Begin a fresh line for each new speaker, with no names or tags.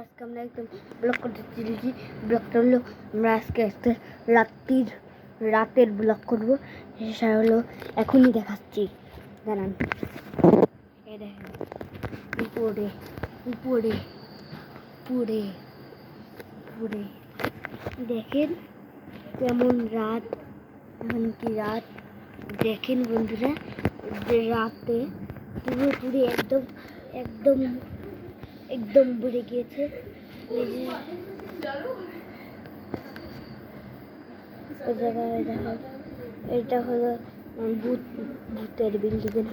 আজকে আমরা একদম ব্লগ করতে চলেছি। ব্লগটা হলো আমরা আজকে রাতের ব্লগ করবো। সেটা হলো এখনই দেখাচ্ছি, দাঁড়ান। এই দেখেন উপরে উপরে উপরে উপরে দেখেন কেমন রাত, এমনকি রাত দেখেন বন্ধুরা, যে রাতে পুরোপুরি একদম একদম একদম ভরে গিয়েছে। এটা হলো ভূতের বিল্ডিং।